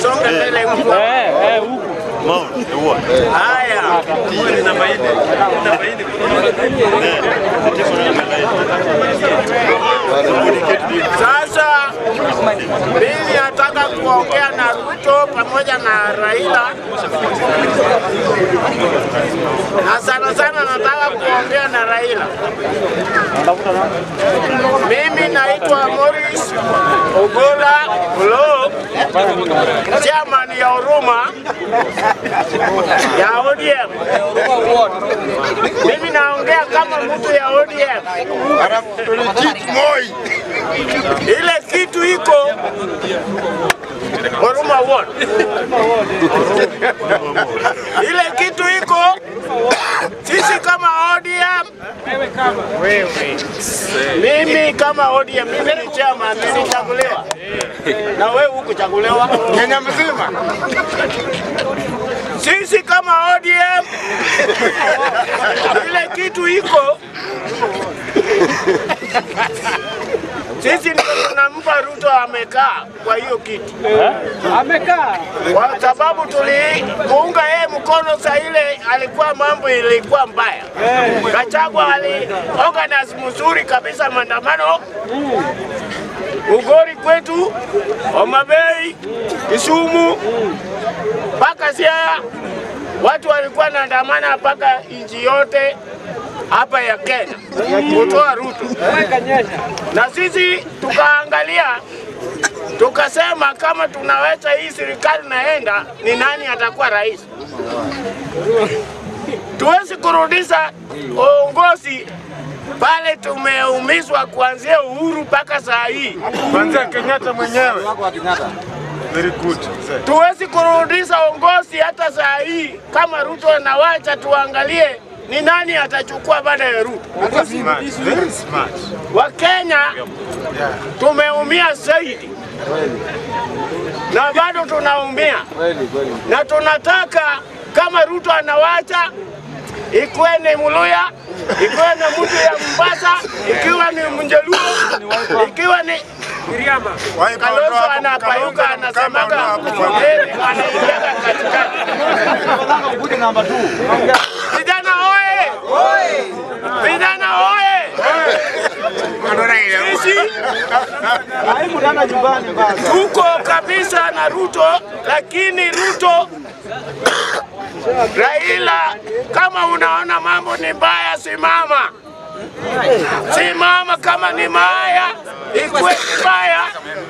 Usonge mbele huko. Haya. Sasa mimi nataka kuongea na Ruto pamoja na Raila. Na sana nataka kuongea na Raila. Mimi naitwa Morris Ogola Olo, chairman ya Huruma ya ODM. Mimi naongea kama mtu ya ODM. Ile kitu iko Huruma Ward. Ile kitu iko sisi kama ODM. Mimi kama ODM, mimi ni chairman, nilichaguliwa. Na wewe hukuchaguliwa. Kenya mzima. Sisi kama ODM ile kitu iko sisi ndio tunampa Ruto amekaa kwa hiyo kitu. Amekaa. Kwa sababu tulimuunga yeye mkono saa ile alikuwa mambo ilikuwa mbaya. Gachagua organize mzuri kabisa maandamano. Ugori kwetu, Homa Bay, Kisumu, mpaka Siaya, watu walikuwa naandamana mpaka nchi yote hapa ya Kenya kutoa Ruto. Na sisi tukaangalia tukasema kama tunaweza hii serikali naenda ni nani atakuwa rais. Tuwezi kurudisha uongozi pale tumeumizwa kuanzia uhuru mpaka saa hii. Kuanzia Kenyatta mwenyewe. Very good. Tuwezi kurudisha uongozi hata saa hii kama Ruto anawacha tuangalie ni nani atachukua baada ya Ruto. Very smart. Wakenya tumeumia zaidi. Na bado tunaumia. Na tunataka kama Ruto anawacha ikiwa ni Muluya, ikiwa ni mtu ya Mombasa, ikiwa ni Mjaluo, ikiwa ni Miriama. Kalonzo anapayuka anasemaga anaingia katikati. Vijana oye! Vijana oye! Sisi tuko kabisa na Ruto, lakini Ruto Raila, kama unaona mambo ni mbaya, simama. Simama kama ni mbaya, ikuwe mbaya,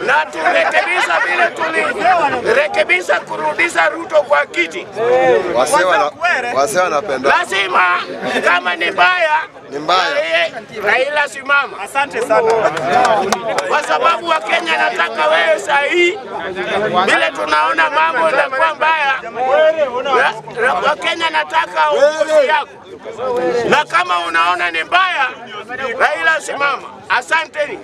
na turekebisha vile tulirekebisha kurudisha Ruto kwa kiti. Wase wanapenda. Lazima kama ni mbaya, Raila simama. Asante sana. Kwa sababu wa Kenya nataka wewe sahihi, vile tunaona mambo yanakuwa mbaya, wa Kenya nataka uongozi yako. Na kama unaona ni mbaya, Raila simama. Asante.